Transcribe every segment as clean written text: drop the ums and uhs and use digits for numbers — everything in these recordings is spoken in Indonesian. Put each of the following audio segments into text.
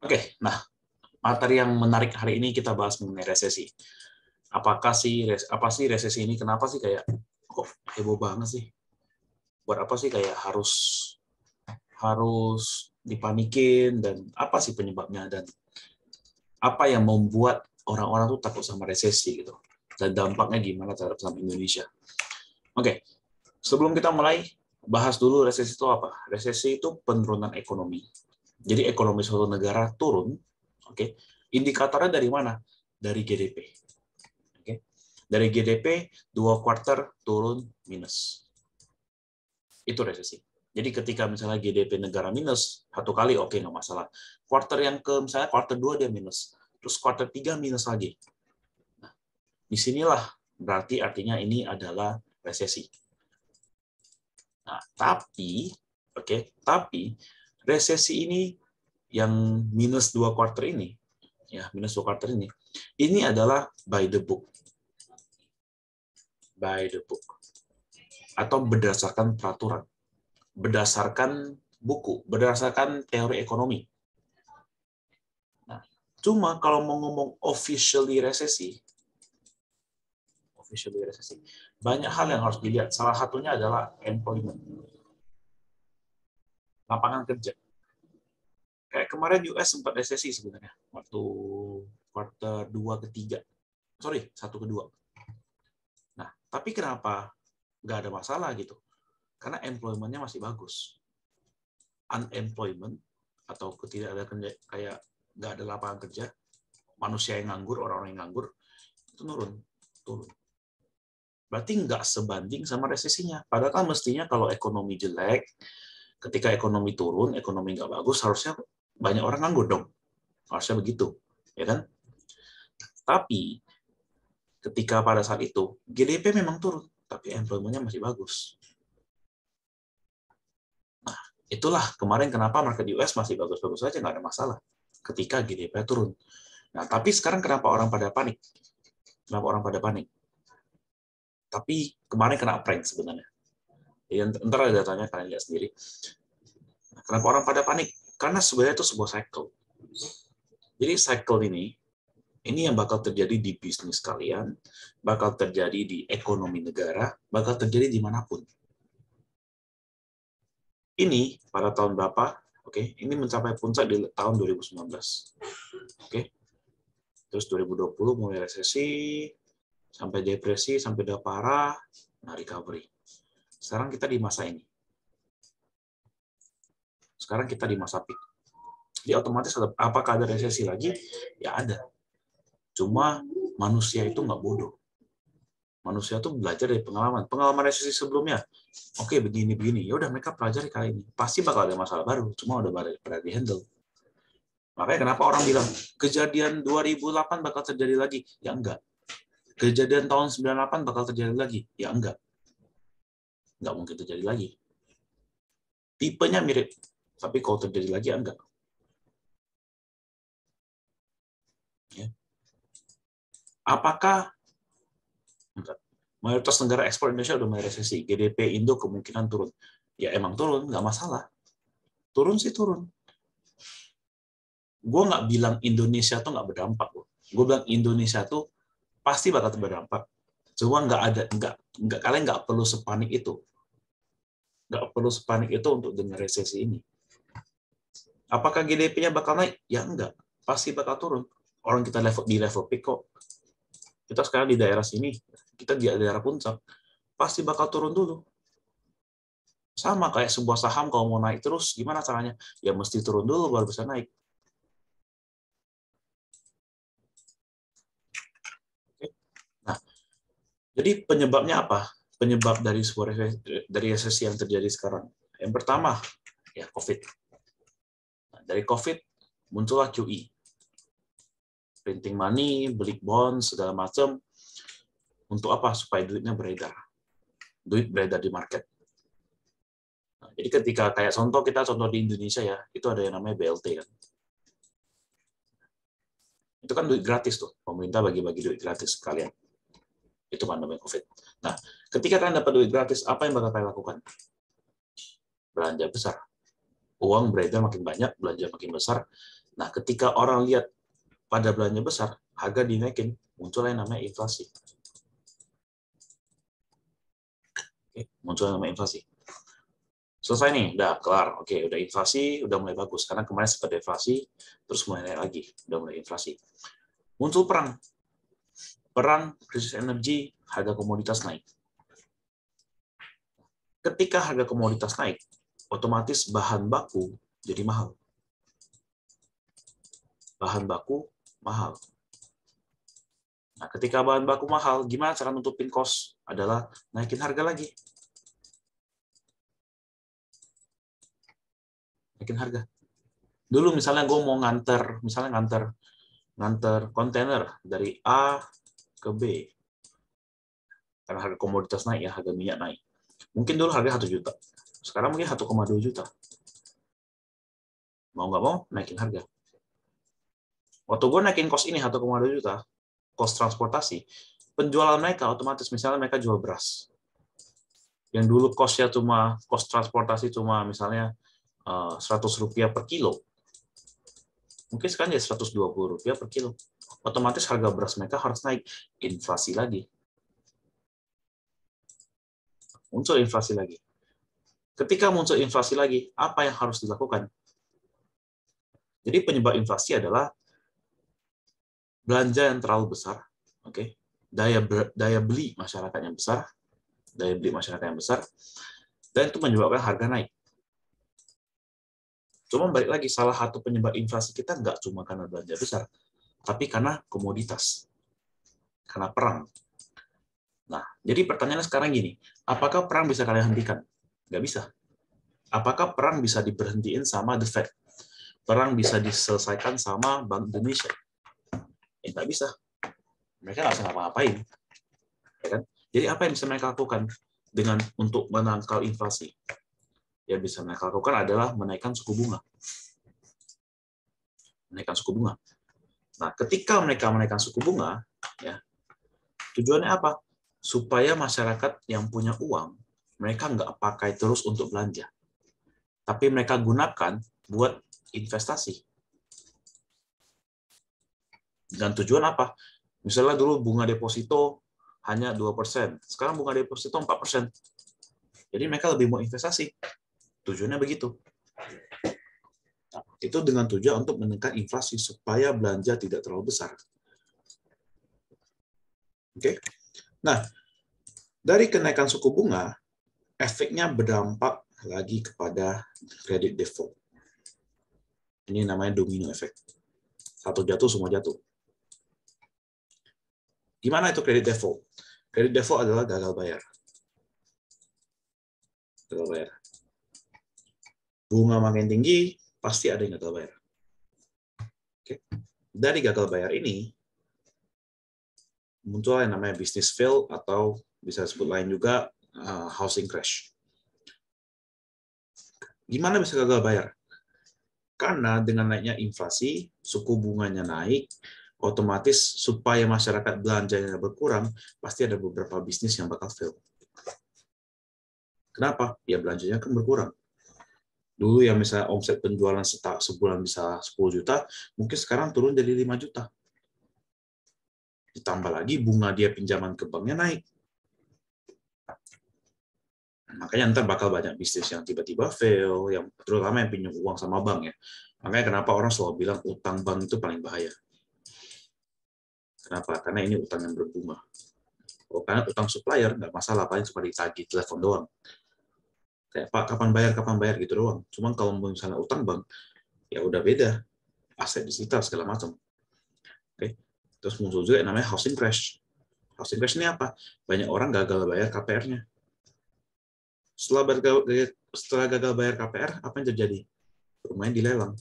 Oke, nah materi yang menarik hari ini kita bahas mengenai resesi. Apa sih resesi ini? Kenapa sih kayak kok heboh banget sih? Buat apa sih kayak harus harus dipanikin dan apa sih penyebabnya dan apa yang membuat orang-orang tuh takut sama resesi gitu dan dampaknya gimana terhadap saham Indonesia. Oke, sebelum kita mulai bahas dulu resesi itu apa? Resesi itu penurunan ekonomi. Jadi ekonomi suatu negara turun, oke. Indikatornya dari mana? Dari GDP. Oke. Dari GDP 2 kuartal turun minus. Itu resesi. Jadi ketika misalnya GDP negara minus satu kali, oke, nggak masalah. Kuartal yang ke misalnya kuartal 2 dia minus, terus kuartal 3 minus lagi. Nah, disinilah berarti artinya ini adalah resesi. Nah, tapi resesi ini yang minus 2 kuartal ini, ya minus 2 kuartal ini adalah by the book, atau berdasarkan peraturan, berdasarkan buku, berdasarkan teori ekonomi. Nah, cuma kalau mau ngomong officially resesi, banyak hal yang harus dilihat. Salah satunya adalah employment, lapangan kerja. Kayak kemarin US sempat resesi sebenarnya, waktu kuartal 2 ke 3. Sorry, 1 ke 2. Nah, tapi kenapa nggak ada masalah gitu? Karena employment-nya masih bagus. Unemployment atau tidak ada kerja, kayak nggak ada lapangan kerja, manusia yang nganggur, orang-orang yang nganggur, itu turun. Berarti nggak sebanding sama resesinya. Padahal kan mestinya kalau ekonomi jelek, ketika ekonomi turun, ekonomi nggak bagus, harusnya banyak orang nganggur dong. Harusnya begitu, ya kan? Tapi ketika pada saat itu GDP memang turun, tapi employment-nya masih bagus. Nah, itulah kemarin kenapa market US masih bagus-bagus saja, nggak ada masalah ketika GDP turun. Nah, tapi sekarang kenapa orang pada panik? Tapi kemarin kena prank sebenarnya. Jadi, ntar ada datanya, kalian lihat sendiri. Nah, kenapa orang pada panik? Karena sebenarnya itu sebuah cycle. Jadi cycle ini yang bakal terjadi di bisnis kalian, bakal terjadi di ekonomi negara, bakal terjadi dimanapun. Ini pada tahun berapa? Oke, ini mencapai puncak di tahun 2019. Oke. Terus 2020 mulai resesi, sampai depresi, sampai udah parah, nah recovery. Sekarang kita di masa ini. Sekarang kita di masa peak. Jadi otomatis apakah ada resesi lagi? Ya ada. Cuma manusia itu nggak bodoh. Manusia tuh belajar dari pengalaman resesi sebelumnya. Oke, begini. Ya udah, mereka pelajari kali ini. Pasti bakal ada masalah baru, cuma udah pernah di-handle. Makanya kenapa orang bilang kejadian 2008 bakal terjadi lagi? Ya enggak. Kejadian tahun 98 bakal terjadi lagi? Ya enggak. Enggak mungkin terjadi lagi. Tipenya mirip, tapi kalau terjadi lagi ya enggak. Ya. Apakah mayoritas negara ekspor Indonesia udah mulai resesi? GDP Indo kemungkinan turun. Ya emang turun, nggak masalah. Turun sih turun. Gue nggak bilang Indonesia tuh nggak berdampak. Gue bilang Indonesia tuh pasti bakal berdampak. Cuma kalian nggak perlu sepanik itu. Nggak perlu sepanik itu untuk dengar resesi ini. Apakah GDP-nya bakal naik? Ya enggak. Pasti bakal turun. Orang kita di level peak kok. Kita sekarang di daerah sini, kita di daerah puncak, pasti bakal turun dulu. Sama kayak sebuah saham kalau mau naik terus, gimana caranya? Ya mesti turun dulu baru bisa naik. Nah, jadi penyebabnya apa? Penyebab dari resesi yang terjadi sekarang. Yang pertama, ya COVID. Nah, dari COVID muncullah QE. Printing money, beli bond, segala macam. Untuk apa? Supaya duitnya beredar. Duit beredar di market. Nah, jadi ketika kayak contoh di Indonesia ya, itu ada yang namanya BLT kan. Itu kan duit gratis tuh. Pemerintah bagi-bagi duit gratis sekalian. Itu kan namanya COVID. Nah, ketika kalian dapat duit gratis, apa yang bakal kalian lakukan? Belanja besar. Uang beredar makin banyak, belanja makin besar. Nah, ketika orang lihat pada belanja besar, harga dinaikin, muncul yang namanya inflasi. Oke, muncul yang namanya inflasi. Selesai nih, udah kelar. Oke, udah inflasi, udah mulai bagus. Karena kemarin sempat deflasi, terus mulai naik lagi, udah mulai inflasi. Muncul perang. Perang, krisis energi, harga komoditas naik. Ketika harga komoditas naik, otomatis bahan baku jadi mahal. Bahan baku mahal. Nah, ketika bahan baku mahal, gimana cara nutupin cost? Adalah naikin harga lagi. Naikin harga. Dulu misalnya gue mau nganter kontainer dari A ke B. Karena harga komoditas naik ya, harga minyak naik. Mungkin dulu harga 1 juta. Sekarang mungkin 1,2 juta. Mau nggak mau, naikin harga. Waktu gue naikin cost ini 1,2 juta, cost transportasi, penjualan mereka otomatis, misalnya mereka jual beras. Yang dulu cost transportasi cuma misalnya Rp100 per kilo. Mungkin sekarang jadi Rp120 per kilo. Otomatis harga beras mereka harus naik. Inflasi lagi. Muncul inflasi lagi. Ketika muncul inflasi lagi, apa yang harus dilakukan? Jadi penyebab inflasi adalah belanja yang terlalu besar, oke, daya beli masyarakat yang besar, dan itu menyebabkan harga naik. Cuma balik lagi, salah satu penyebab inflasi kita nggak cuma karena belanja besar, tapi karena komoditas, karena perang. Nah, jadi pertanyaannya sekarang gini, apakah perang bisa kalian hentikan? Nggak bisa. Apakah perang bisa diberhentiin sama The Fed? Perang bisa diselesaikan sama Bank Indonesia? Ya, nggak bisa. Mereka nggak bisa ngapa-ngapain. Ya kan? Jadi apa yang bisa mereka lakukan untuk menangkal inflasi? Yang bisa mereka lakukan adalah menaikkan suku bunga. Nah, ketika mereka menaikkan suku bunga, ya, tujuannya apa? Supaya masyarakat yang punya uang, mereka nggak pakai terus untuk belanja. Tapi mereka gunakan buat investasi. Dengan tujuan apa? Misalnya dulu bunga deposito hanya 2%, sekarang bunga deposito 4%. Jadi mereka lebih mau investasi. Tujuannya begitu. Itu dengan tujuan untuk menekan inflasi supaya belanja tidak terlalu besar. Oke. Nah, dari kenaikan suku bunga, efeknya berdampak lagi kepada kredit default. Ini namanya domino effect. Satu jatuh, semua jatuh. Gimana itu kredit default? Kredit default adalah gagal bayar. Gagal bayar. Bunga makin tinggi, pasti ada yang gagal bayar. Oke. Dari gagal bayar ini, muncul yang namanya business fail atau bisa disebut lain juga housing crash. Gimana bisa gagal bayar? Karena dengan naiknya inflasi, suku bunganya naik, otomatis supaya masyarakat belanjanya berkurang, pasti ada beberapa bisnis yang bakal fail. Kenapa? Ya belanjanya kan berkurang. Dulu yang misalnya omset penjualan sebulan bisa 10 juta, mungkin sekarang turun jadi 5 juta. Ditambah lagi bunga dia pinjaman ke banknya naik. Makanya ntar bakal banyak bisnis yang tiba-tiba fail, yang terutama yang pinjam uang sama bank ya. Makanya kenapa orang selalu bilang utang bank itu paling bahaya. Kenapa? Karena ini utang yang berbunga. Karena utang supplier nggak masalah, paling cuma ditagih telepon doang. Kayak Pak kapan bayar gitu doang. Cuma kalau misalnya utang bank, ya udah beda, aset disita segala macam. Oke. Terus muncul juga yang namanya housing crash. Housing crash ini apa? Banyak orang gagal bayar KPR-nya. Setelah gagal bayar KPR, apa yang terjadi? Rumahnya dilelang.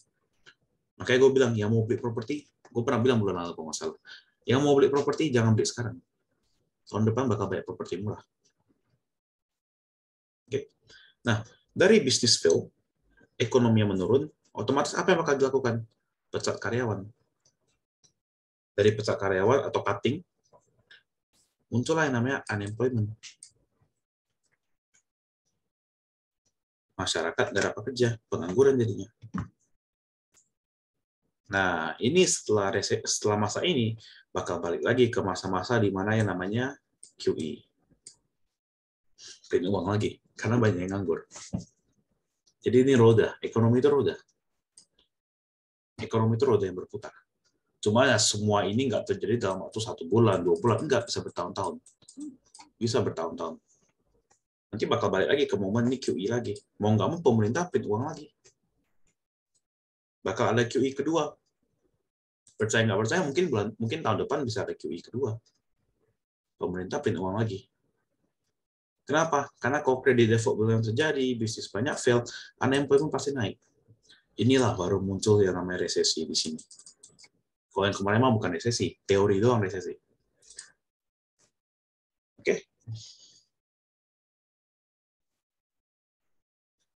Makanya gue bilang, yang mau beli properti, gue pernah bilang bulan lalu kalau nggak salah, yang mau beli properti jangan beli sekarang. Tahun depan bakal banyak properti murah. Oke. Nah, dari bisnis fail, ekonomi yang menurun, otomatis apa yang bakal dilakukan? Pecat karyawan. Dari pecat karyawan atau cutting, muncullah yang namanya unemployment. Masyarakat nggak dapat kerja, pengangguran jadinya. Nah, ini setelah masa ini bakal balik lagi ke masa-masa di mana yang namanya QE. Print uang lagi, karena banyak yang nganggur. Jadi ini roda, ekonomi itu roda. Ekonomi itu roda yang berputar. Cuma ya semua ini nggak terjadi dalam waktu 1 bulan, 2 bulan, enggak, bisa bertahun-tahun. Bisa bertahun-tahun. Nanti bakal balik lagi ke momen ini QE lagi. Mau nggak mau pemerintah print uang lagi. Bakal ada QE kedua. Percaya nggak percaya, mungkin tahun depan bisa ada QE kedua. Pemerintah print uang lagi. Kenapa? Karena kalau credit default belum terjadi, bisnis banyak fail, unemployment pasti naik. Inilah baru muncul yang namanya resesi di sini. Kalau yang kemarin mah bukan resesi, teori doang resesi. Oke.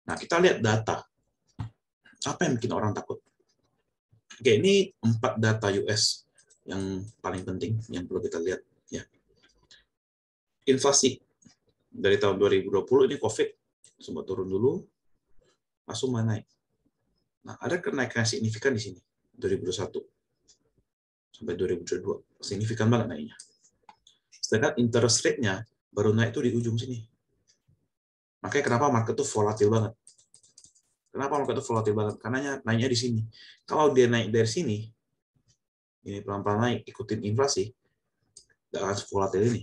Nah, kita lihat data. Apa yang bikin orang takut? Oke, ini 4 data US yang paling penting yang perlu kita lihat. Ya. Inflasi dari tahun 2020 ini COVID sempat turun dulu, langsung naik. Nah, ada kenaikan signifikan di sini 2021 sampai 2022, signifikan banget naiknya. Sedangkan interest rate-nya baru naik tuh di ujung sini. Makanya kenapa market tuh volatil banget. Kenapa market tuh volatil banget? Karena naiknya di sini. Kalau dia naik dari sini, ini pelan-pelan naik, ikutin inflasi, nggak akan volatil ini.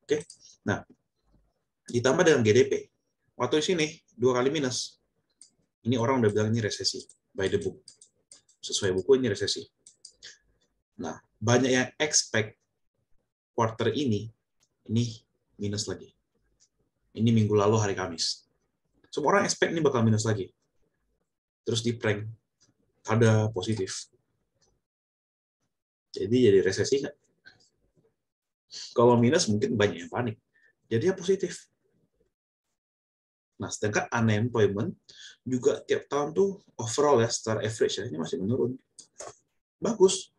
Oke, nah ditambah dengan GDP. Waktu di sini 2 kali minus. Ini orang udah bilang ini resesi, by the book. Sesuai buku ini resesi. Nah, banyak yang expect quarter ini minus lagi. Ini minggu lalu hari Kamis. Semua orang expect ini bakal minus lagi. Terus di prank, ada positif. Jadi resesi nggak? Kalau minus mungkin banyak yang panik. Jadi ya positif. Nah, sedangkan unemployment juga tiap tahun tuh overall ya, secara average ya, ini masih menurun. Bagus.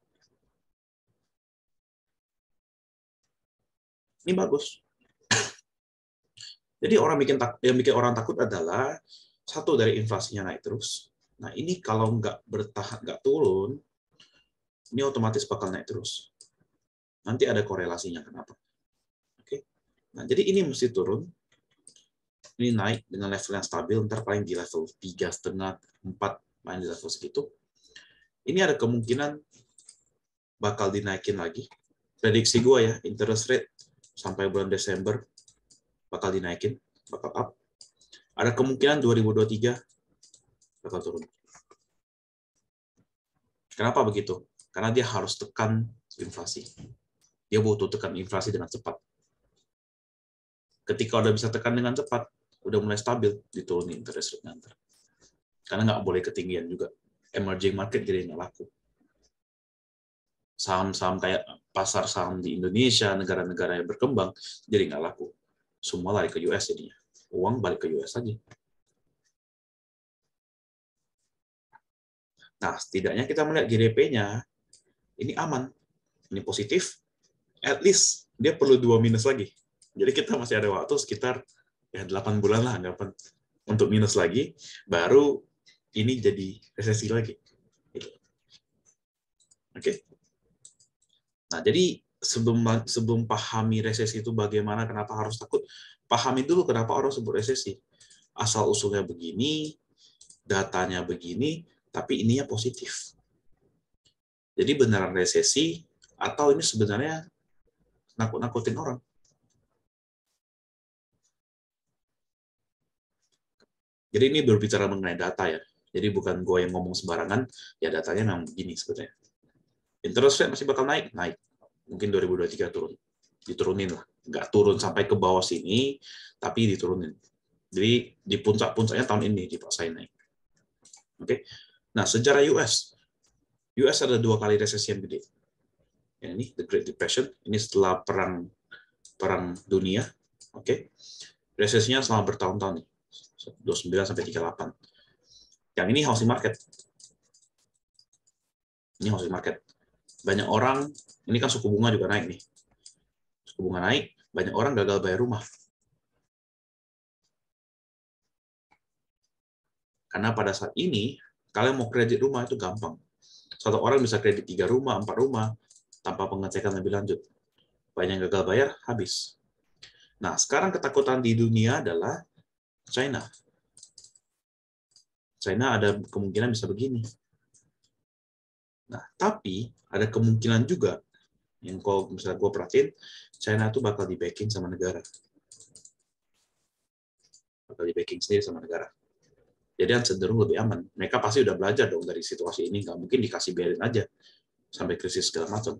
Ini bagus. Jadi yang bikin orang takut adalah satu, dari inflasinya naik terus. Nah, ini kalau nggak bertahan, nggak turun, ini otomatis bakal naik terus. Nanti ada korelasinya kenapa. Oke. Nah, jadi ini mesti turun. Ini naik dengan level yang stabil, ntar paling di level 3,5, 4, main di level segitu. Ini ada kemungkinan bakal dinaikin lagi. Prediksi gue ya, interest rate sampai bulan Desember bakal dinaikin, bakal up. Ada kemungkinan 2023 bakal turun. Kenapa begitu? Karena dia harus tekan inflasi. Dia butuh tekan inflasi dengan cepat. Ketika udah bisa tekan dengan cepat, udah mulai stabil, diturunin interest rate nanti. Karena nggak boleh ketinggian juga. Emerging market jadi nggak laku. Saham-saham kayak pasar saham di Indonesia, negara-negara yang berkembang, jadi nggak laku. Semua lari ke US jadinya. Uang balik ke US lagi. Nah, setidaknya kita melihat GDP-nya, ini aman. Ini positif. At least dia perlu 2 minus lagi. Jadi kita masih ada waktu sekitar 8 bulan lah anggapan untuk minus lagi, baru ini jadi resesi lagi. Gitu. Oke. Nah, jadi sebelum pahami resesi itu bagaimana, kenapa harus takut, pahami dulu kenapa orang sebut resesi. Asal-usulnya begini, datanya begini, tapi ininya positif. Jadi beneran resesi, atau ini sebenarnya nakut-nakutin orang. Jadi ini berbicara mengenai data ya. Jadi bukan gue yang ngomong sembarangan, ya datanya memang begini sebetulnya. Interest rate masih bakal naik. Mungkin 2023 turun. Diturunin lah. Nggak turun sampai ke bawah sini, tapi diturunin. Jadi di puncak-puncaknya tahun ini dipaksain naik. Oke. Nah, sejarah US ada 2 kali resesi yang gede. Yang ini The Great Depression, ini setelah perang dunia. Oke. Resesinya selama bertahun-tahun nih. 29 sampai 38. Yang ini housing market. Ini housing market. Banyak orang, ini kan suku bunga juga naik nih. Suku bunga naik, banyak orang gagal bayar rumah. Karena pada saat ini, kalian mau kredit rumah itu gampang. Satu orang bisa kredit 3 rumah, 4 rumah, tanpa pengecekan lebih lanjut. Banyak yang gagal bayar, habis. Nah, sekarang ketakutan di dunia adalah China. China ada kemungkinan bisa begini. Nah, tapi ada kemungkinan juga, yang kalau misalnya gue perhatiin, China itu bakal di-backing sama negara. Bakal di-backing sendiri sama negara. Jadi yang cenderung lebih aman. Mereka pasti udah belajar dong dari situasi ini, nggak mungkin dikasih biarin aja sampai krisis segala macam.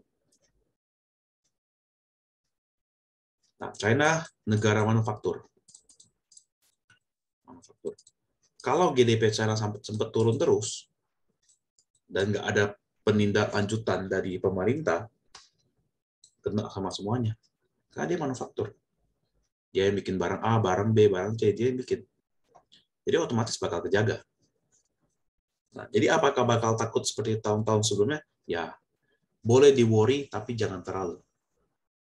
Nah, China negara manufaktur. Kalau GDP China sempat turun terus dan nggak ada penindaklanjutan dari pemerintah, kena sama semuanya. Karena dia manufaktur. Dia yang bikin barang A, barang B, barang C, dia yang bikin. Jadi otomatis bakal terjaga. Nah, jadi apakah bakal takut seperti tahun-tahun sebelumnya? Ya, boleh di-worry, tapi jangan terlalu.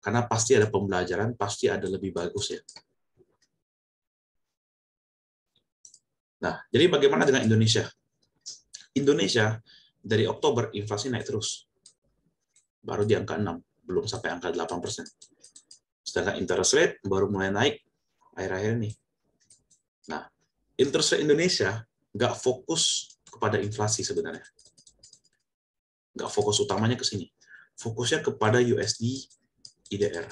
Karena pasti ada pembelajaran, pasti ada lebih bagus ya. Nah, jadi bagaimana dengan Indonesia? Indonesia dari Oktober inflasi naik terus. Baru di angka 6, belum sampai angka 8%. Sedangkan interest rate baru mulai naik akhir-akhir ini. Nah, interest rate Indonesia nggak fokus kepada inflasi sebenarnya. Nggak fokus utamanya ke sini. Fokusnya kepada USD IDR.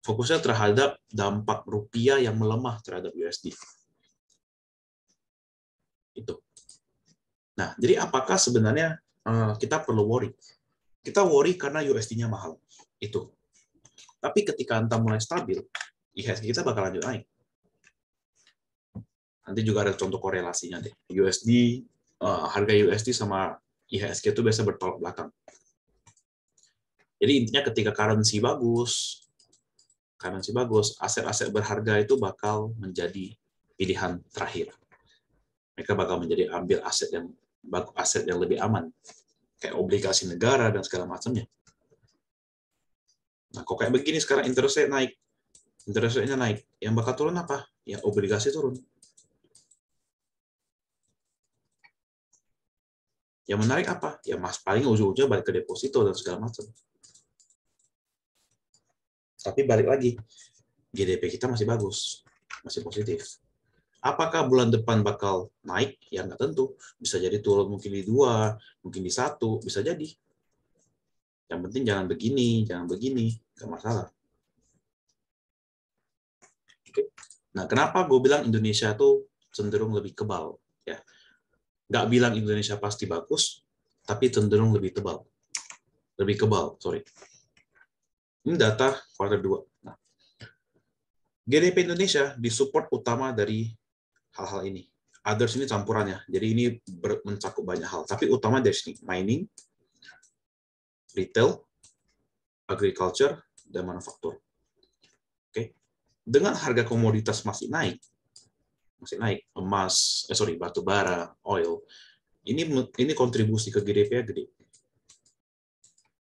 Fokusnya terhadap dampak rupiah yang melemah terhadap USD. Itu. Nah, jadi apakah sebenarnya kita perlu worry? Kita worry karena USD-nya mahal. Itu. Tapi ketika Anta mulai stabil, IHSG kita bakal lanjut naik. Nanti juga ada contoh korelasinya deh. USD, harga USD sama IHSG itu biasa bertolak belakang. Jadi intinya ketika currency bagus, aset-aset berharga itu bakal menjadi pilihan terakhir. Mereka bakal menjadi ambil aset yang lebih aman, kayak obligasi negara dan segala macamnya. Nah, kok kayak begini sekarang interest rate naik, interest rate-nya naik, yang bakal turun apa? Ya obligasi turun. Yang menarik apa? Ya mas paling ujung-ujungnya balik ke deposito dan segala macam. Tapi balik lagi, GDP kita masih bagus, masih positif. Apakah bulan depan bakal naik? Ya nggak tentu. Bisa jadi turun mungkin di 2, mungkin di 1, bisa jadi. Yang penting jangan begini, nggak masalah. Oke. Nah, kenapa gue bilang Indonesia tuh cenderung lebih kebal? Ya, nggak bilang Indonesia pasti bagus, tapi cenderung lebih tebal. Lebih kebal, sorry. Ini data kuartal 2. Nah, GDP Indonesia disupport utama dari hal-hal ini. Others ini campurannya, jadi ini mencakup banyak hal. Tapi utama dari sini, mining, retail, agriculture, dan manufaktur. Oke, dengan harga komoditas masih naik, emas, batu bara, oil, ini kontribusi ke GDP-nya gede.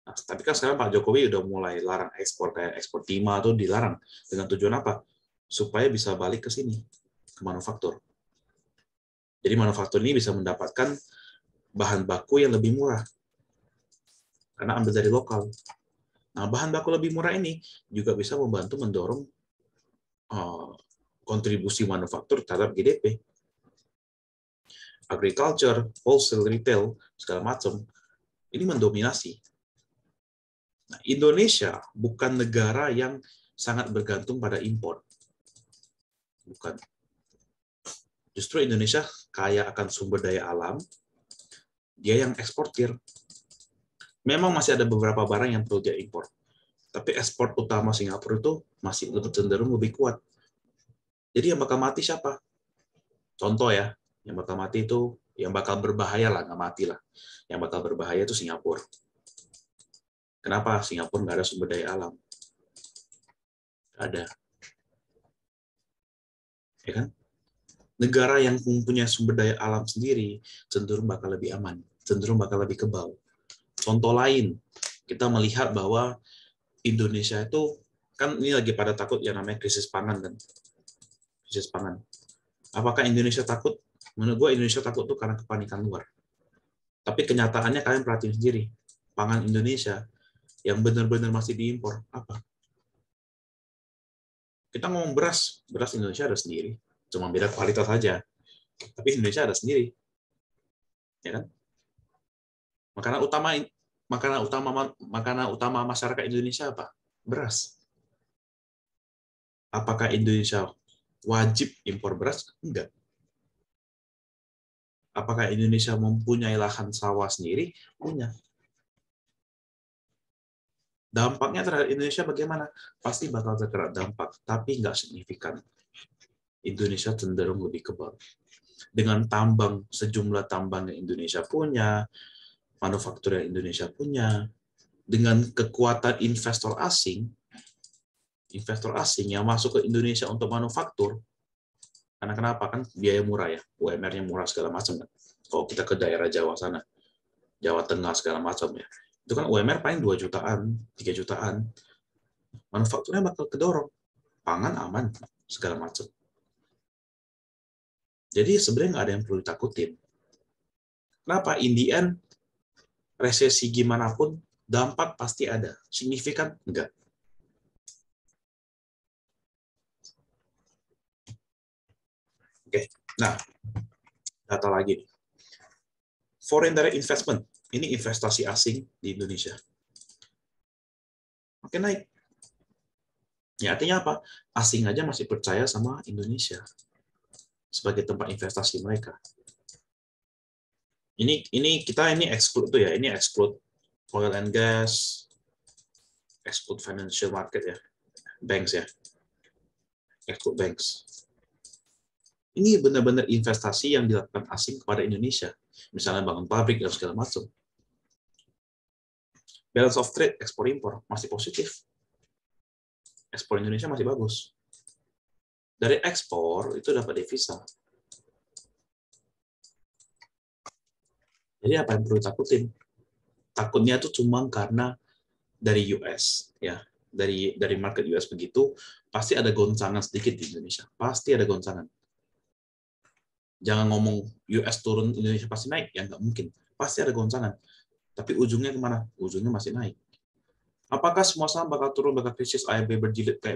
Nah, tapi kan sekarang Pak Jokowi udah mulai larang ekspor, kayak ekspor timah tuh dilarang. Dengan tujuan apa? Supaya bisa balik ke sini, ke manufaktur. Jadi manufaktur ini bisa mendapatkan bahan baku yang lebih murah. Karena ambil dari lokal. Nah, bahan baku lebih murah ini juga bisa membantu mendorong kontribusi manufaktur terhadap GDP. Agriculture, wholesale, retail, segala macam, ini mendominasi. Nah, Indonesia bukan negara yang sangat bergantung pada impor. Bukan. Justru Indonesia kaya akan sumber daya alam, dia yang eksportir. Memang masih ada beberapa barang yang perlu dia impor. Tapi ekspor utama Singapura itu masih cenderung lebih kuat. Jadi yang bakal mati siapa? Contoh ya, yang bakal mati itu, yang bakal berbahaya lah, nggak mati lah. Yang bakal berbahaya itu Singapura. Kenapa? Singapura nggak ada sumber daya alam. Nggak ada. Ya kan? Negara yang mempunyai sumber daya alam sendiri cenderung bakal lebih aman, cenderung bakal lebih kebal. Contoh lain, kita melihat bahwa Indonesia itu kan ini lagi pada takut yang namanya krisis pangan kan. Krisis pangan. Apakah Indonesia takut? Menurut gue Indonesia takut tuh karena kepanikan luar. Tapi kenyataannya kalian perhatiin sendiri, pangan Indonesia yang benar-benar masih diimpor apa? Kita ngomong beras, beras Indonesia ada sendiri, cuma beda kualitas saja. Tapi Indonesia ada sendiri, ya kan? Makanan utama masyarakat Indonesia apa? Beras. Apakah Indonesia wajib impor beras? Enggak. Apakah Indonesia mempunyai lahan sawah sendiri? Punya. Dampaknya terhadap Indonesia bagaimana? Pasti bakal terkena dampak, tapi nggak signifikan. Indonesia cenderung lebih kebal. Dengan sejumlah tambang yang Indonesia punya, manufaktur yang Indonesia punya, dengan kekuatan investor asing yang masuk ke Indonesia untuk manufaktur, karena kenapa? Kan biaya murah ya, UMR-nya murah segala macam kan. Kalau kita ke daerah Jawa sana, Jawa Tengah segala macam ya, itu kan UMR paling 2 jutaan, 3 jutaan. Manufakturnya bakal kedorong, pangan aman, segala macam. Jadi sebenarnya nggak ada yang perlu ditakutin. Kenapa? In the end, resesi gimana pun, dampak pasti ada. Signifikan? Enggak. Oke, nah, data lagi nih. Foreign direct investment, ini investasi asing di Indonesia. Makin naik. Ya, artinya apa? Asing aja masih percaya sama Indonesia sebagai tempat investasi mereka. Ini exclude tuh ya, ini exclude oil and gas, exclude financial market ya, banks ya, exclude banks. Ini benar-benar investasi yang dilakukan asing kepada Indonesia, misalnya bangun pabrik dan segala macam. Balance of trade, ekspor impor masih positif. Ekspor Indonesia masih bagus. Dari ekspor itu dapat devisa. Jadi apa yang perlu takutin? Takutnya itu cuma karena dari US ya, dari market US begitu, pasti ada goncangan sedikit di Indonesia. Pasti ada goncangan. Jangan ngomong US turun, Indonesia pasti naik, ya nggak mungkin. Pasti ada goncangan. Tapi ujungnya kemana? Ujungnya masih naik. Apakah semua saham bakal turun, bakal krisis, ARB berjilid kayak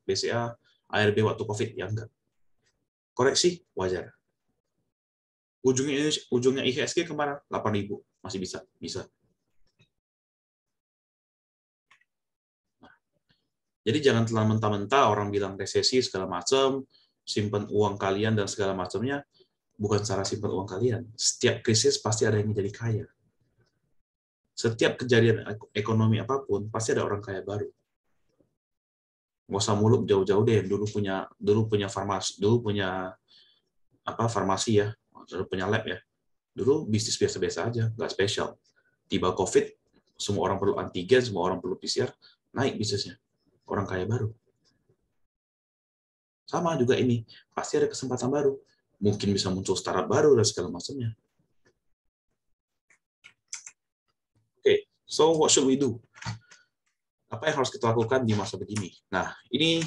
BCA, ARB waktu COVID? Ya enggak. Koreksi, wajar. Ujungnya IHSG kemana? 8.000. Masih bisa. Nah, jadi jangan telah mentah-mentah orang bilang resesi segala macam, simpan uang kalian dan segala macamnya. Bukan cara simpan uang kalian. Setiap krisis pasti ada yang menjadi kaya. Setiap kejadian ekonomi apapun pasti ada orang kaya baru. Nggak usah muluk jauh-jauh deh. Dulu punya farmasi ya, dulu punya lab ya. Dulu bisnis biasa-biasa aja, nggak spesial. Tiba COVID, semua orang perlu antigen, semua orang perlu PCR, naik bisnisnya. Orang kaya baru. Sama juga ini, pasti ada kesempatan baru. Mungkin bisa muncul startup baru dan segala macamnya. Oke, so what should we do? Apa yang harus kita lakukan di masa begini? Nah, ini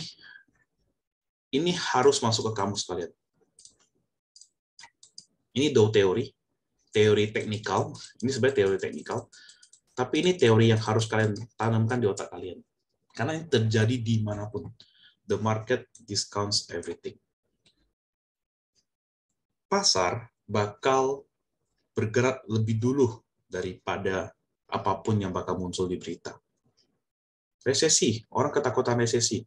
harus masuk ke kamus kalian. Ini Dow teori teknikal. Ini sebenarnya teori teknikal, tapi ini teori yang harus kalian tanamkan di otak kalian. Karena ini terjadi dimanapun. The market discounts everything. Pasar bakal bergerak lebih dulu daripada apapun yang bakal muncul di berita. Resesi, orang ketakutan resesi.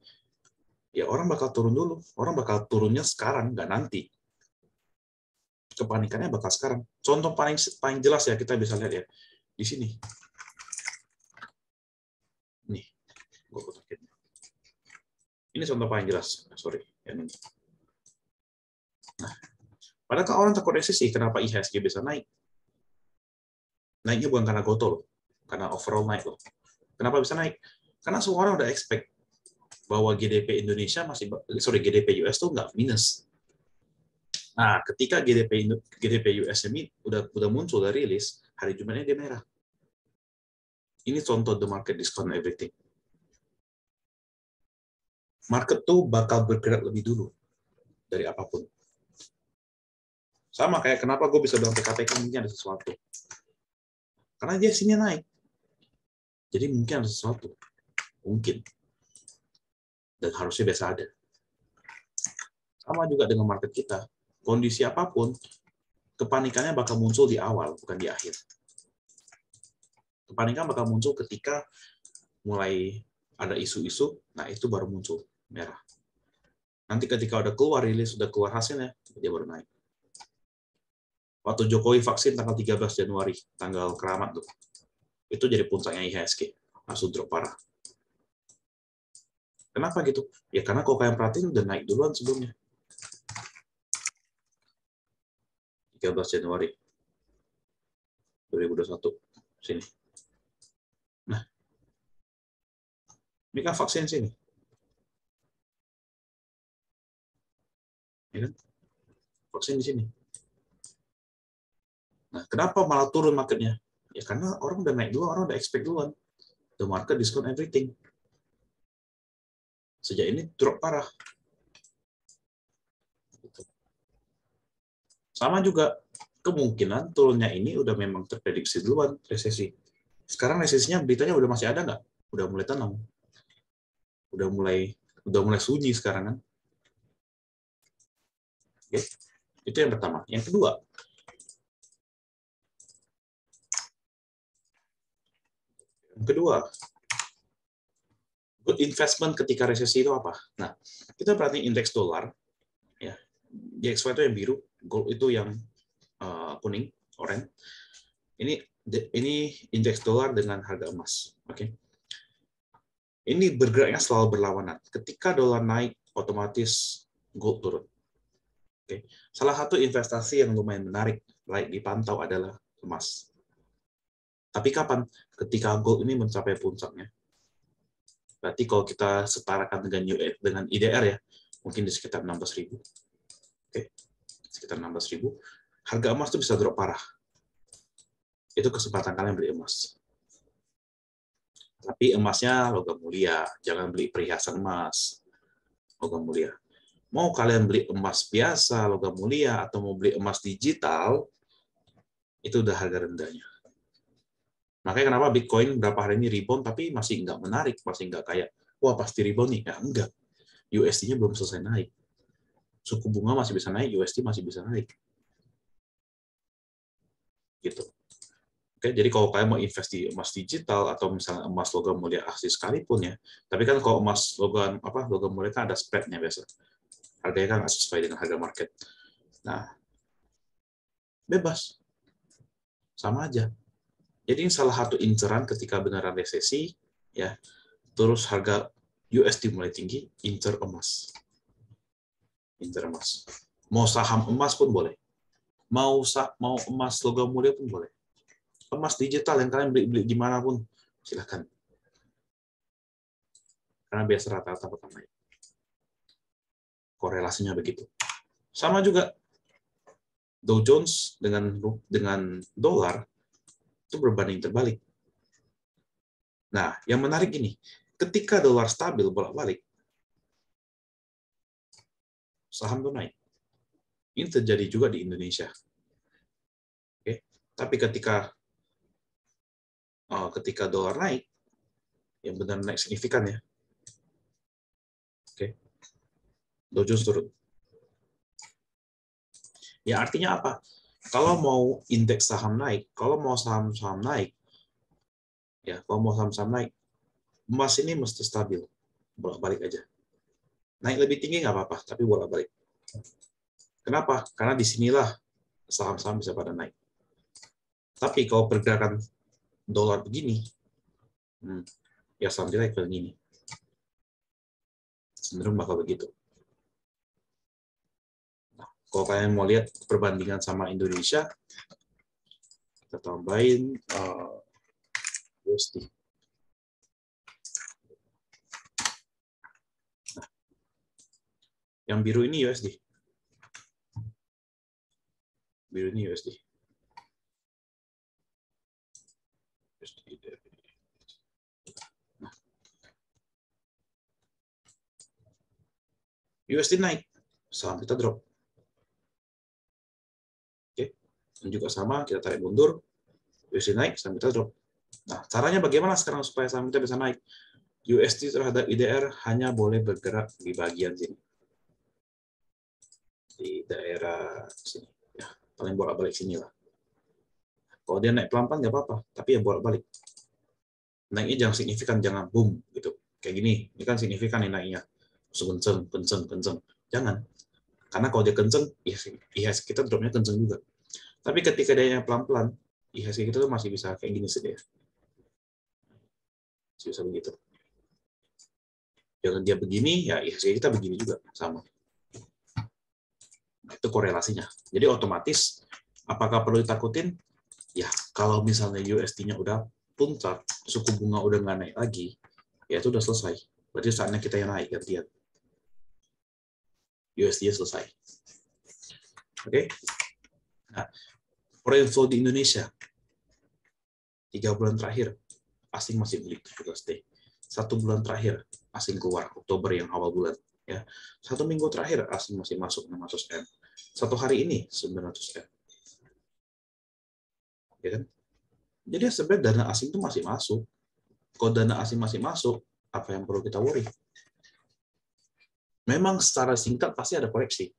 Ya orang bakal turun dulu. Orang bakal turunnya sekarang, nggak nanti. Kepanikannya bakal sekarang. Contoh paling jelas ya, kita bisa lihat ya. Di sini. Nih, gue kotakin. Ini contoh paling jelas. Sorry. Nah, padahal orang takut resesi, kenapa IHSG bisa naik? Naiknya bukan karena goto loh, karena overall naik loh. Kenapa bisa naik? Karena semua orang udah expect bahwa GDP GDP US tuh nggak minus. Nah, ketika GDP US ini udah muncul dari rilis, hari Jumatnya dia merah. Ini contoh the market discount everything. Market tuh bakal bergerak lebih dulu dari apapun. Sama kayak kenapa gue bisa bilang PKPK mungkin ada sesuatu. Karena dia sini naik. Jadi mungkin ada sesuatu. Mungkin. Dan harusnya biasa ada. Sama juga dengan market kita. Kondisi apapun, kepanikannya bakal muncul di awal, bukan di akhir. Kepanikan bakal muncul ketika mulai ada isu-isu, nah itu baru muncul merah. Nanti ketika udah keluar rilis, udah keluar hasilnya, dia baru naik. Waktu Jokowi vaksin tanggal 13 Januari, tanggal keramat tuh, itu jadi puncaknya IHSG, langsung drop parah. Kenapa gitu? Ya karena kalau kalian perhatiin udah naik duluan sebelumnya. 13 Januari 2021. Sini. Nah, ini kan vaksin sini. Ya kan? Vaksin di sini. Nah, kenapa malah turun marketnya? Ya karena orang udah naik duluan, orang udah expect duluan. The market discount everything. Sejak ini drop parah. Sama juga kemungkinan turunnya ini udah memang terprediksi duluan resesi. Sekarang resesinya beritanya udah masih ada nggak? Udah mulai tenang. Udah mulai sunyi sekarang kan. Oke. Itu yang pertama. Yang kedua, good investment ketika resesi itu apa? Nah, kita perhatiin indeks dolar, ya, DXY itu yang biru, gold itu yang kuning, oranye. Ini indeks dolar dengan harga emas, oke? Ini bergeraknya selalu berlawanan. Ketika dolar naik, otomatis gold turun. Oke. Salah satu investasi yang lumayan menarik, dipantau adalah emas. Tapi kapan? Ketika gold ini mencapai puncaknya. Berarti kalau kita setarakan dengan IDR ya, mungkin di sekitar 16.000. Oke, sekitar 16.000. Harga emas itu bisa drop parah. Itu kesempatan kalian beli emas. Tapi emasnya logam mulia, jangan beli perhiasan emas. Logam mulia. Mau kalian beli emas biasa, logam mulia, atau mau beli emas digital, itu udah harga rendahnya. Makanya kenapa Bitcoin berapa hari ini rebound, tapi masih nggak menarik, masih nggak kayak, wah pasti rebound nih. Ya, enggak. USD-nya belum selesai naik. Suku bunga masih bisa naik, USD masih bisa naik. Gitu. Oke, jadi kalau kalian mau invest di emas digital atau misalnya emas logam mulia asli sekalipun ya, tapi kan kalau emas logam mulia kan ada spread-nya biasa. Harganya kan nggak sesuai dengan harga market. Nah, bebas. Sama aja. Jadi ini salah satu inceran ketika beneran resesi, ya. Terus harga USD mulai tinggi, incer emas. Incer emas. Mau saham emas pun boleh. Mau emas logam mulia pun boleh. Emas digital yang kalian beli dimanapun, silakan. Karena biasa rata-rata bakal naik. Korelasinya begitu. Sama juga Dow Jones dengan dolar itu berbanding terbalik. Nah, yang menarik ini, ketika dolar stabil bolak-balik, saham itu naik. Ini terjadi juga di Indonesia. Oke, tapi ketika dolar naik, yang benar naik signifikan ya. Oke, Dow Jones turun. Ya artinya apa? Kalau mau indeks saham naik, kalau mau saham-saham naik, ya kalau mau saham-saham naik, emas ini mesti stabil, bolak-balik aja. Naik lebih tinggi nggak apa-apa, tapi bolak-balik. Kenapa? Karena disinilah saham-saham bisa pada naik. Tapi kalau pergerakan dolar begini, ya saham jelek begini. Cenderung bakal begitu. Nah, kalau kalian mau lihat perbandingan sama Indonesia, kita tambahin USD. Nah, yang biru ini USD. Biru ini USD. Nah, USD naik, saham kita drop. Dan juga sama, kita tarik mundur, USD naik, saham kita drop. Nah, caranya bagaimana sekarang supaya saham kita bisa naik? USD terhadap IDR hanya boleh bergerak di bagian sini. Di daerah sini. Ya, paling bolak-balik sini lah. Kalau dia naik pelan-pelan nggak apa-apa, tapi ya bolak-balik. Naiknya jangan signifikan, jangan boom gitu. Kayak gini, ini kan signifikan nih naiknya. Kenceng, kenceng, kenceng. Jangan. Karena kalau dia kenceng, IHSG kita dropnya kenceng juga. Tapi ketika dia pelan-pelan, IHSG kita tuh masih bisa kayak gini sih dia. Masih bisa begitu. Jangan dia begini, ya IHSG kita begini juga, sama. Nah, itu korelasinya. Jadi otomatis, apakah perlu ditakutin? Ya, kalau misalnya USD-nya udah puncak, suku bunga udah nggak naik lagi, ya itu udah selesai. Berarti saatnya kita yang naik gantian. USD selesai. Oke. Nah, foreign flow di Indonesia 3 bulan terakhir asing masih beli USD. 1 bulan terakhir asing keluar, Oktober yang awal bulan. Ya, 1 minggu terakhir asing masih masuk 600M. 1 hari ini 900M. Ya kan? Jadi sebenarnya dana asing itu masih masuk. Kalau dana asing masih masuk, apa yang perlu kita worry? Memang secara singkat pasti ada koreksi.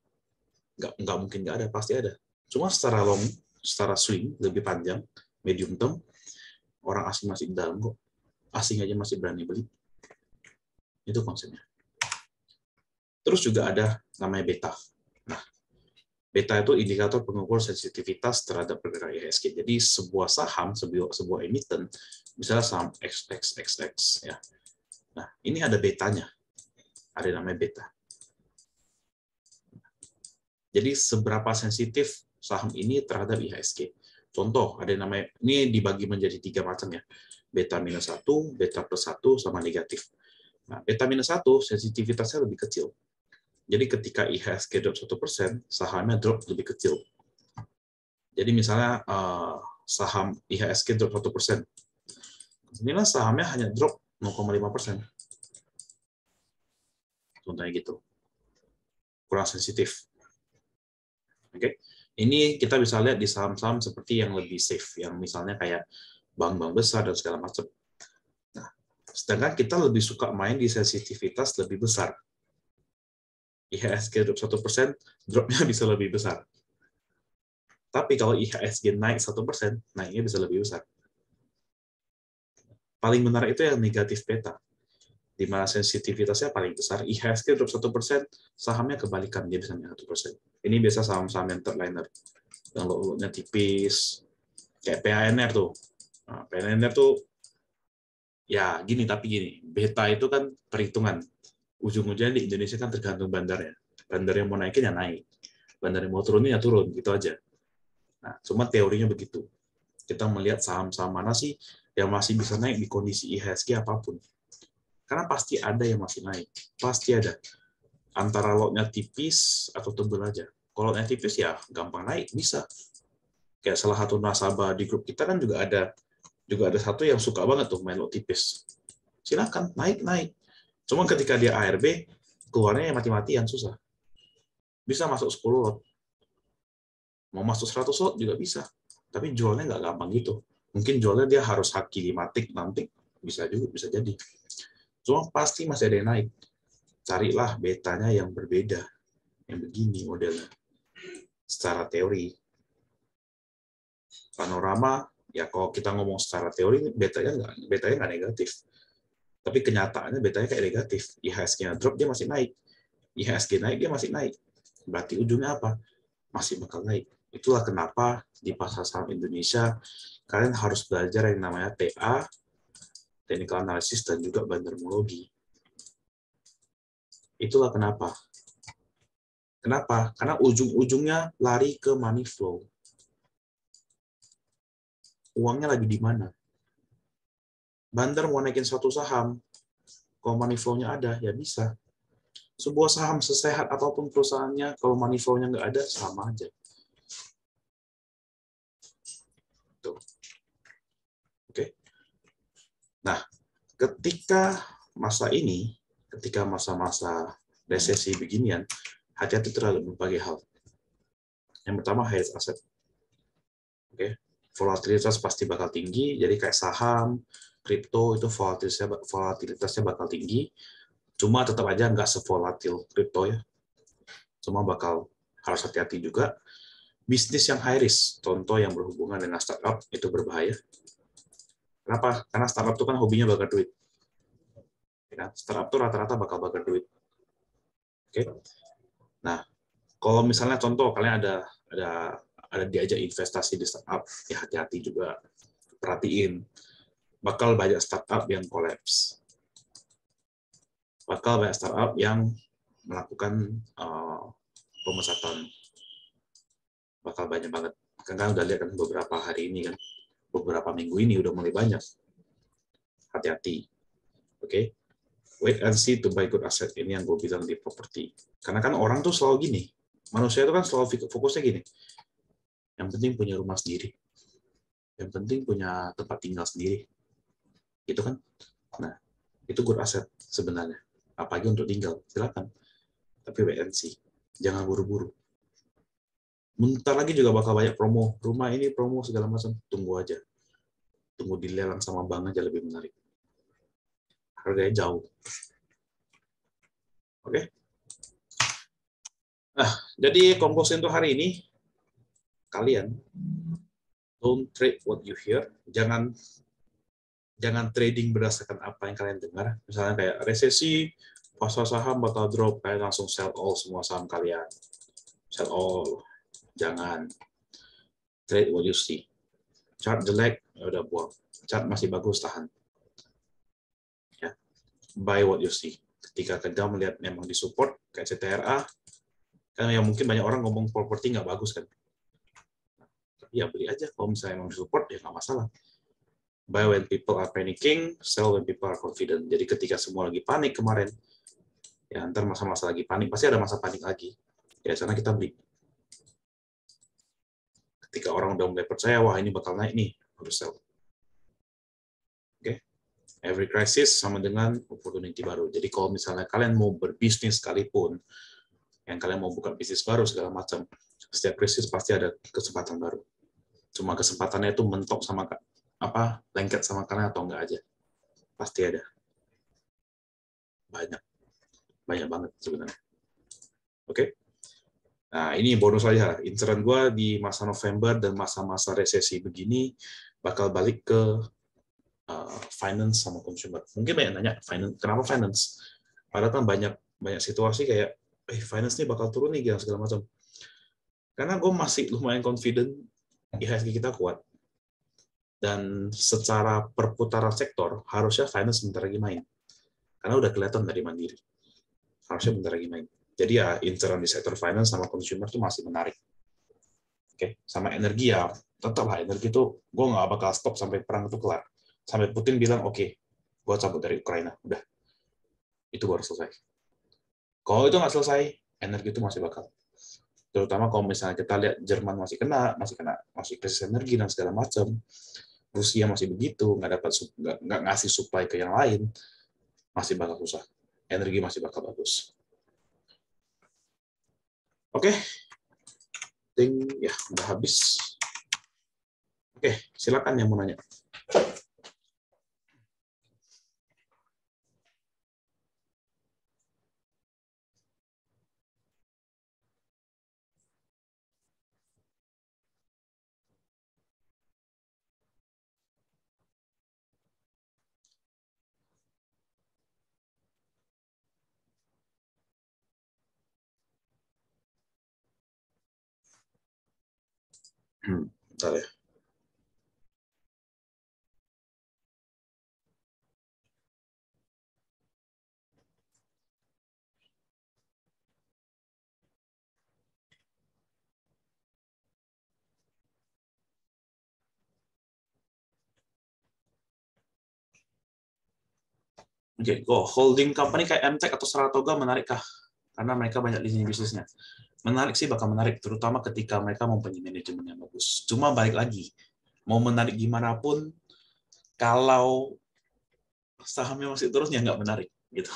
Nggak mungkin nggak ada, pasti ada. Cuma secara long, secara swing, lebih panjang, medium term, orang asing masih di dalam kok. Asing aja masih berani beli. Itu konsepnya. Terus juga ada namanya beta. Nah, beta itu indikator pengukur sensitivitas terhadap pergerakan IHSG. Jadi sebuah saham, sebuah emiten, misalnya saham XXXX, ya. Nah, ini ada betanya. Ada namanya beta. Jadi seberapa sensitif saham ini terhadap IHSG. Contoh, ada yang namanya, ini dibagi menjadi 3 macam ya. Beta minus 1, beta plus 1, sama negatif. Nah, beta minus 1, sensitivitasnya lebih kecil. Jadi ketika IHSG drop 1%, sahamnya drop lebih kecil. Jadi misalnya saham IHSG drop 1%. Inilah sahamnya hanya drop 0,5%. Contohnya gitu. Kurang sensitif. Oke. Ini kita bisa lihat di saham-saham seperti yang lebih safe, yang misalnya kayak bank-bank besar dan segala macam. Nah, sedangkan kita lebih suka main di sensitivitas lebih besar. IHSG drop 1%, dropnya bisa lebih besar. Tapi kalau IHSG naik 1%, naiknya bisa lebih besar. Paling menarik itu yang negatif beta, di mana sensitivitasnya paling besar. IHSG drop 1%, sahamnya kebalikan, dia bisa naik 1%. Ini biasa saham-saham yang third-liner, yang lot-lotnya tipis, kayak PANR tuh. Nah, PANR tuh, ya gini, tapi gini, beta itu kan perhitungan. Ujung-ujungnya di Indonesia kan tergantung bandarnya. Bandar yang mau naikin ya naik. Bandar yang mau turunin ya turun, gitu aja. Nah, cuma teorinya begitu. Kita melihat saham-saham mana sih yang masih bisa naik di kondisi IHSG apapun. Karena pasti ada yang masih naik. Pasti ada. Antara lotnya tipis atau tebel aja. Kalau lotnya tipis ya gampang naik, bisa. Kayak salah satu nasabah di grup kita kan juga ada satu yang suka banget tuh main lot tipis. Silakan, naik. Cuma ketika dia ARB, keluarnya yang mati-matian susah. Bisa masuk 10 lot. Mau masuk 100 lot juga bisa. Tapi jualnya nggak gampang gitu. Mungkin jualnya dia harus haki 5 tik, 6 tik. Bisa juga, bisa jadi. Cuma pasti masih ada yang naik. Carilah betanya yang berbeda. Yang begini modelnya. Secara teori. Panorama, ya kalau kita ngomong secara teori, betanya nggak negatif. Tapi kenyataannya betanya kayak negatif. IHSG-nya drop, dia masih naik. IHSG naik, dia masih naik. Berarti ujungnya apa? Masih bakal naik. Itulah kenapa di pasar saham Indonesia, kalian harus belajar yang namanya TA, technical analysis, dan juga bandarmologi. Itulah kenapa. Kenapa? Karena ujung-ujungnya lari ke money flow. Uangnya lagi di mana? Bandar mau naikin suatu saham, kalau money flow-nya ada, ya bisa. Sebuah saham sesehat apapun perusahaannya, kalau money flow-nya nggak ada, sama aja. Tuh. Oke. Nah, ketika masa ini, ketika masa-masa resesi beginian, hati-hati terhadap berbagai hal. Yang pertama, high asset. Oke, volatilitas pasti bakal tinggi. Jadi kayak saham, kripto itu volatilitasnya bakal tinggi. Cuma tetap aja nggak sevolatil kripto ya. Cuma bakal harus hati-hati juga. Bisnis yang high risk, contoh yang berhubungan dengan startup itu berbahaya. Kenapa? Karena startup itu kan hobinya bakar duit. Startup itu rata-rata bakal bakar duit. Oke. Nah, kalau misalnya contoh kalian ada diajak investasi di startup, ya hati-hati juga, perhatiin. Bakal banyak startup yang kolaps. Bakal banyak startup yang melakukan pemecatan. Bakal banyak banget. Kan udah lihat kan beberapa hari ini kan, beberapa minggu ini udah mulai banyak. Hati-hati. Oke. Wait and see to buy good asset. Ini yang gue bilang di properti. Karena kan orang tuh selalu gini. Manusia itu kan selalu fokusnya gini. Yang penting punya rumah sendiri. Yang penting punya tempat tinggal sendiri. Gitu kan? Nah, itu good asset sebenarnya. Apalagi untuk tinggal, silakan. Tapi wait and see. Jangan buru-buru. Bentar lagi juga bakal banyak promo. Rumah ini promo segala macam. Tunggu aja. Tunggu dilelang sama bank aja lebih menarik. Harganya jauh. Oke? Nah, jadi konklusi untuk hari ini, kalian don't trade what you hear. Jangan trading berdasarkan apa yang kalian dengar. Misalnya kayak resesi, pasar saham bakal drop, kalian langsung sell all semua saham kalian. Sell all. Jangan. Trade what you see. Chart jelek, ya udah buang. Chart masih bagus, tahan. Ya. Buy what you see. Ketika kita melihat memang disupport, kayak CTRA, kan yang mungkin banyak orang ngomong properti nggak bagus kan. Tapi ya beli aja. Kalau misalnya memang disupport, ya nggak masalah. Buy when people are panicking, sell when people are confident. Jadi ketika semua lagi panik kemarin, ya ntar masa-masa lagi panik, pasti ada masa panik lagi. Ya sana kita beli. Ketika orang udah mulai percaya, wah ini bakal naik nih, harus sell. Oke? Every crisis sama dengan opportunity baru. Jadi kalau misalnya kalian mau berbisnis sekalipun, yang kalian mau buka bisnis baru segala macam, setiap krisis pasti ada kesempatan baru. Cuma kesempatannya itu mentok sama lengket sama kalian atau enggak aja. Pasti ada. Banyak banget sebenarnya. Oke? Nah, ini bonus aja. Inceran gue di masa November dan masa-masa resesi begini bakal balik ke finance sama consumer. Mungkin banyak nanya, kenapa finance? Padahal kan banyak situasi kayak, finance ini bakal turun nih, segala macam. Karena gue masih lumayan confident IHSG kita kuat. Dan secara perputaran sektor, harusnya finance bentar lagi main. Karena udah kelihatan dari Mandiri. Harusnya bentar lagi main. Jadi ya inceran di sektor finance sama consumer itu masih menarik. Oke, sama energi ya tetaplah energi itu gue nggak bakal stop sampai perang itu kelar. Sampai Putin bilang oke, gue cabut dari Ukraina, udah itu baru selesai. Kalau itu nggak selesai, energi itu masih bakal. Terutama kalau misalnya kita lihat Jerman masih krisis energi dan segala macam. Rusia masih begitu, nggak ngasih supply ke yang lain, masih bakal susah. Energi masih bakal bagus. Oke, ya udah habis. Oke, silakan yang mau nanya. Bentar ya. Oke, holding company kayak MTech atau Saratoga menarikkah? Karena mereka banyak lini bisnisnya. Menarik sih, bakal menarik, terutama ketika mereka mempunyai manajemen yang bagus. Cuma balik lagi, mau menarik gimana pun, kalau sahamnya masih terus ya nggak menarik gitu.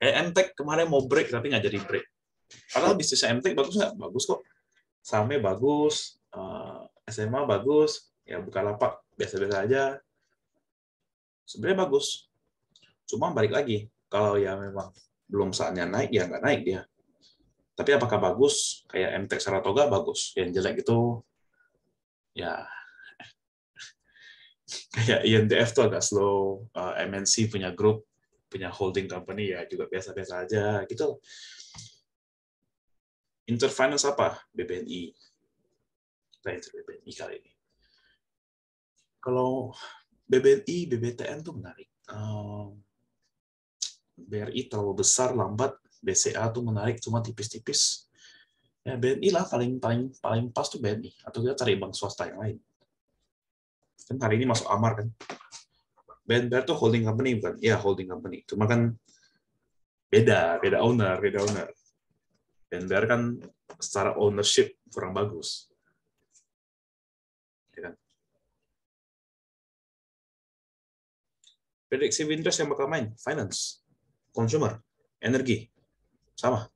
Kayak MTech kemarin mau break tapi nggak jadi break. Padahal bisnisnya MTech bagus nggak? Bagus kok. Sahamnya bagus, SMA bagus, ya Bukalapak biasa-biasa aja. Sebenarnya bagus. Cuma balik lagi, kalau ya memang belum saatnya naik, ya nggak naik dia. Tapi apakah bagus? Kayak MTEK Saratoga bagus. Yang jelek itu, ya kayak INTF tuh agak slow. MNC punya grup, punya holding company, ya juga biasa-biasa aja. Gitu. Interfinance apa? BBNI. Kita BBNI kali ini. Kalau BBNI, BBTN tuh menarik. BRI terlalu besar, lambat. BCA tuh menarik, cuma tipis-tipis. Ya BNI lah paling pas tuh BNI. Atau kita cari bank swasta yang lain. Kan hari ini masuk Amar kan. BNBR tuh holding company bukan? Ya holding company. Cuma kan beda owner. BNBR kan secara ownership kurang bagus. Ya kan? Prediksi Winters yang bakal main, finance, consumer, energi, sama.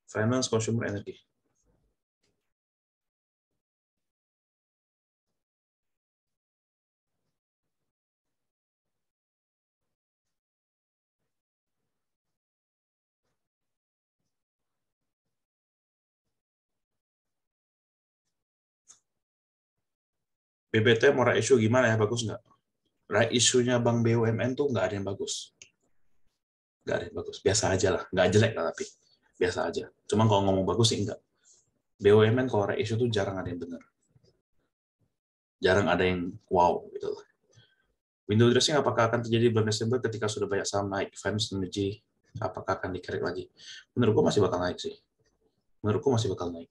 Finance, consumer, energi. BBT mau right issue gimana ya, bagus nggak? Right issue-nya Bank BUMN tuh nggak ada yang bagus. Nggak ada yang bagus. Biasa aja lah. Nggak jelek lah, tapi biasa aja. Cuma kalau ngomong bagus sih enggak. BUMN kalau right issue tuh jarang ada yang benar. Jarang ada yang wow gitu. Window dressing apakah akan terjadi bulan Desember ketika sudah banyak saham naik? Finance Energy apakah akan dikerek lagi? Menurutku masih bakal naik sih. Menurutku masih bakal naik.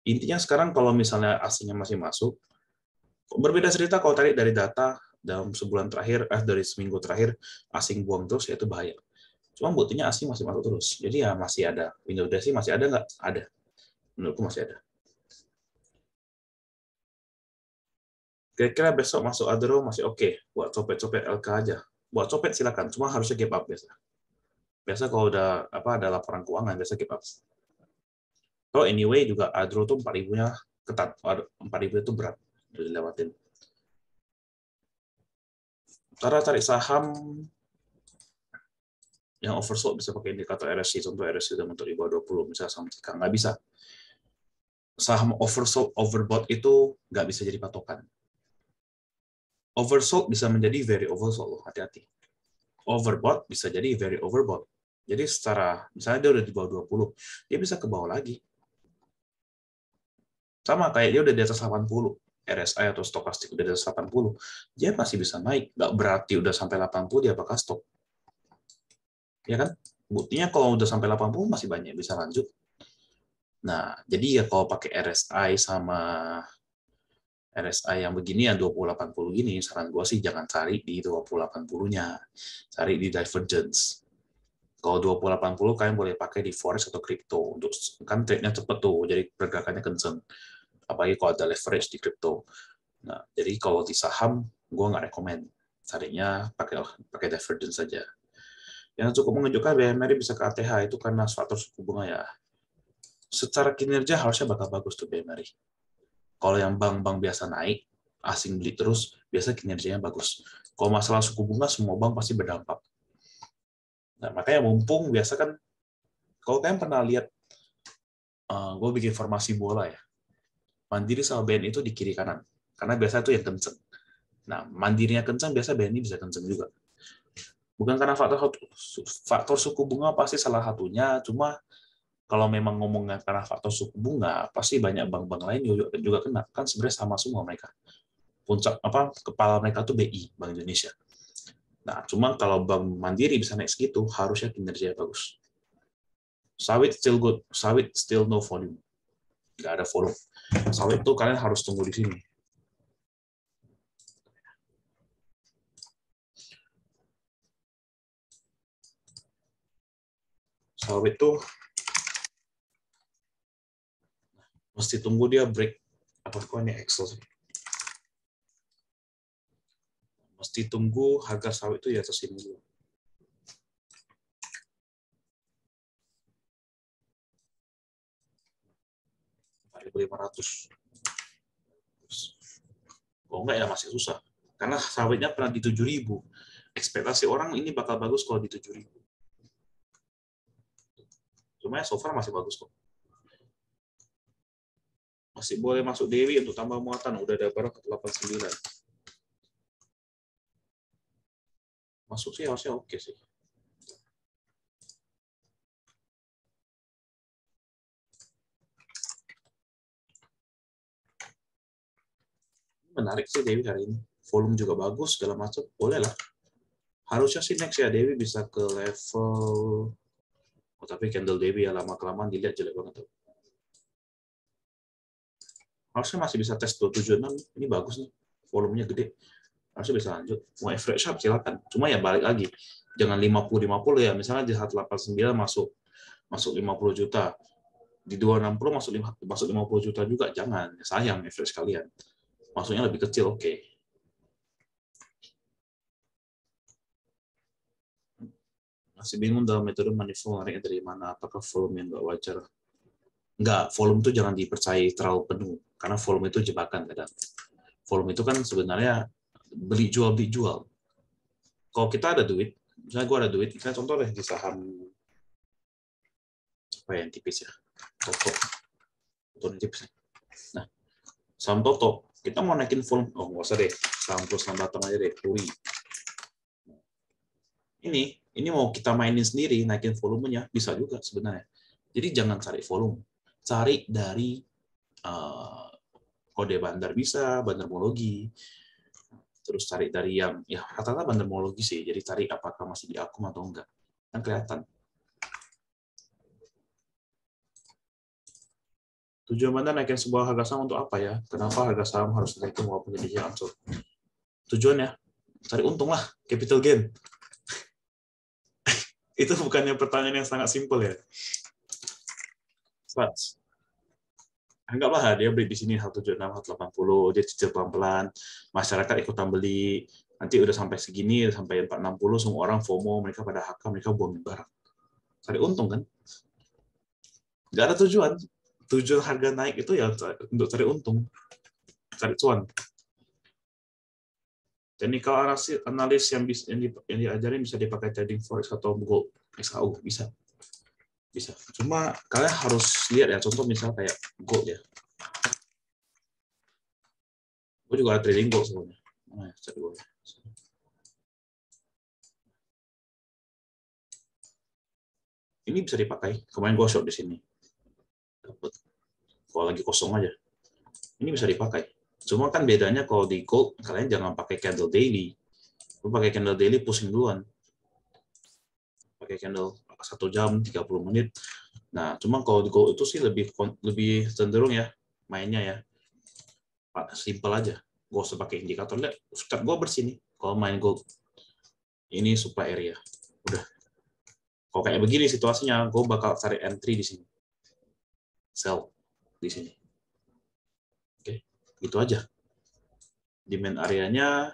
Intinya sekarang kalau misalnya asingnya masih masuk, berbeda cerita kalau tarik dari data dalam sebulan terakhir, dari seminggu terakhir, asing buang terus, ya itu bahaya. Cuma buktinya asing masih masuk terus. Jadi ya masih ada. Window dressing masih ada nggak? Ada. Menurutku masih ada. Kira-kira besok masuk Adro masih oke. Buat copet-copet LK aja. Buat copet silakan. Cuma harusnya give up biasa. Biasa kalau udah ada laporan keuangan, biasa give up. So anyway juga Adro tuh 4.000-nya ketat. 4.000 itu berat dilewatin. Cara cari saham yang oversold bisa pakai indikator RSI. Contoh RSI udah mentok di bawah 20, misalnya saham Cika. Nggak bisa. Saham oversold, overbought itu nggak bisa jadi patokan. Oversold bisa menjadi very oversold. Hati-hati. Overbought bisa jadi very overbought. Jadi secara, misalnya dia udah di bawah 20, dia bisa ke bawah lagi. Sama kayak dia udah di atas 80, RSI atau stokastik udah di atas 80, dia masih bisa naik. Nggak berarti udah sampai 80 dia bakal stop. Ya kan? Buktinya kalau udah sampai 80 masih banyak bisa lanjut. Nah, jadi ya kalau pakai RSI yang begini ya 2080 gini, saran gue sih jangan cari di 2080-nya. Cari di divergence. Kalau 2080 kalian boleh pakai di forex atau crypto, untuk kan trade-nya cepet tuh, jadi pergerakannya kenceng. Apalagi kalau ada leverage di crypto. Nah, jadi kalau di saham gue nggak rekomend. Carinya pakai divergence saja. Yang cukup mengejutkan BMRI bisa ke ATH itu karena faktor suku bunga ya. Secara kinerja harusnya bakal bagus tuh BMRI. Kalau yang bank-bank biasa naik, asing beli terus, biasa kinerjanya bagus. Kalau masalah suku bunga, semua bank pasti berdampak. Nah, makanya mumpung biasa kan, kalau kalian pernah lihat, gue bikin formasi bola ya, Mandiri sama BNI itu di kiri kanan, karena biasa itu yang kenceng. Nah, Mandirinya kenceng, biasa BNI bisa kenceng juga. Bukan karena faktor suku bunga pasti salah satunya, cuma kalau memang ngomongnya karena faktor suku bunga, pasti banyak bank-bank lain juga kena. Kan sebenarnya sama semua mereka. Puncak kepala mereka tuh BI, Bank Indonesia. Nah, cuma kalau Bank Mandiri bisa naik segitu, harusnya kinerjanya bagus. Sawit still good, sawit still no volume. Nggak ada volume. Sawit tuh kalian harus tunggu di sini. Sawit tuh mesti tunggu dia break. Apa kok ini Excel sih? Mesti tunggu harga sawit itu di atas ini dulu. 1.500. Kalau enggak ya masih susah. Karena sawitnya pernah di 7.000. Ekspektasi orang ini bakal bagus kalau di 7.000. Cuma ya so far masih bagus kok. Masih boleh masuk Dewi untuk tambah muatan. Udah ada barang ke 89. Masuk sih harusnya oke sih. Menarik sih Dewi hari ini. Volume juga bagus, segala macam. Boleh lah. Harusnya sih next ya Dewi bisa ke level... Oh, tapi candle Dewi ya lama-kelamaan dilihat jelek banget tuh. Harusnya masih bisa tes 276. Ini bagus nih. Volumenya gede. Harusnya bisa lanjut. Mau average sharp silakan. Cuma ya balik lagi. Jangan 50-50 ya. Misalnya di 189 masuk 50 juta. Di 260 masuk 50 juta juga. Jangan. Sayang average kalian. Masuknya lebih kecil, oke. Masih bingung dalam metode manifold nariknya dari mana? Apakah volume yang nggak wajar? Nggak, volume itu jangan dipercayai terlalu penuh. Karena volume itu jebakan kadang. Volume itu kan sebenarnya beli jual. Kalau kita ada duit, misalnya gue ada duit, kita contoh deh di saham apa yang tipis ya, Toto tipis. Nah, saham Toto, kita mau naikin volume, oh nggak usah deh, saham perusahaan Batam aja deh, Pluri. Ini mau kita mainin sendiri, naikin volumenya, bisa juga sebenarnya. Jadi jangan cari volume, cari dari kode bandar bisa, bandarmologi, terus cari dari yang, ya rata-rata bandarmologi sih, jadi cari apakah masih di akum atau enggak. Kan kelihatan. Tujuan bandar naikin sebuah harga saham untuk apa ya? Kenapa harga saham harus naikin walaupun jadinya ancur? Tujuannya, cari untung lah, capital gain. Itu bukannya pertanyaan yang sangat simpel ya? Slats. Anggaplah dia beli di sini 176, 180, dia cicil pelan-pelan, masyarakat ikutan beli, nanti udah sampai segini, sampai 460, semua orang FOMO, mereka pada HK, mereka buang barang. Cari untung kan? Nggak ada tujuan. Tujuan harga naik itu ya untuk cari untung, cari cuan. Technical analis yang diajarin bisa dipakai trading forex atau gold XAU, bisa. Cuma kalian harus lihat ya, contoh misalnya kayak gold ya. Gue juga ada trading gold sebenarnya. Ini bisa dipakai. Kemarin gue short di sini. Dapat. Kalau lagi kosong aja. Ini bisa dipakai. Cuma kan bedanya kalau di gold, kalian jangan pakai candle daily. Lu pakai candle daily pusing duluan. Pakai candle 1 jam, 30 menit. Nah, cuma kalau di gold itu sih lebih cenderung ya mainnya ya. Simple aja. Gue usah pakai indikator. Lihat, start gue bersih nih. Kalau main gold. Ini supply area. Udah. Kalau kayak begini situasinya, gue bakal cari entry di sini. Sell di sini. Oke, itu aja. Demand areanya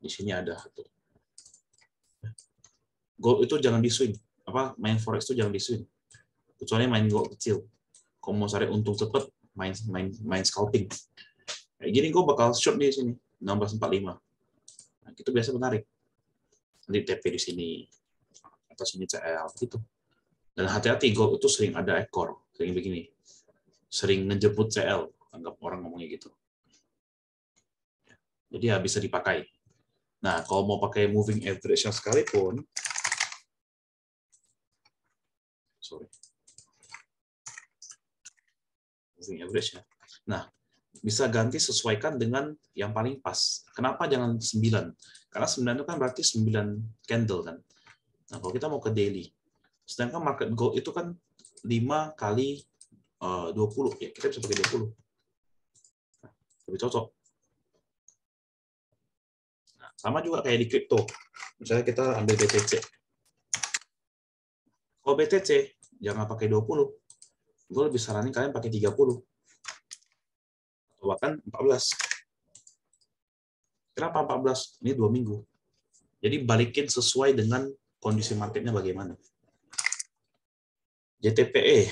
di sini ada. Gold itu jangan di swing. Main forex itu jangan di swing. Kecuali main gold kecil. Kalau mau cari untung cepat, main scalping. Kayak gini gue bakal short di sini 1645. Nah, itu biasa menarik. Nanti TP di sini atau sini CL gitu. Dan hati-hati, gold itu sering ada ekor, sering begini. Sering ngejemput CL, anggap orang ngomongnya gitu. Jadi ya bisa dipakai. Nah, kalau mau pakai moving average yang sekalipun, moving average ya. Nah, bisa ganti sesuaikan dengan yang paling pas. Kenapa jangan 9? Karena 9 itu kan berarti 9 candle kan. Nah, kalau kita mau ke daily, sedangkan market gold itu kan 5 kali 20, ya kita bisa pakai 20. Nah, lebih cocok. Nah, sama juga kayak di crypto. Misalnya kita ambil BTC. Kalau BTC, jangan pakai 20. Gue lebih saranin kalian pakai 30. Atau bahkan 14. Kenapa 14? Ini 2 minggu. Jadi balikin sesuai dengan kondisi marketnya bagaimana. JTPE.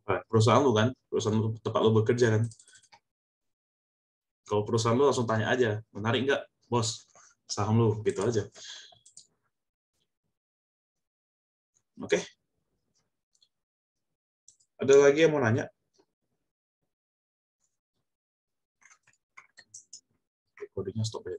Perusahaan lu kan, perusahaan lu, tempat lu bekerja kan. Kalau perusahaan lu langsung tanya aja, menarik nggak, bos, saham lu, gitu aja. Oke, ada lagi yang mau nanya? Recordingnya stop ya.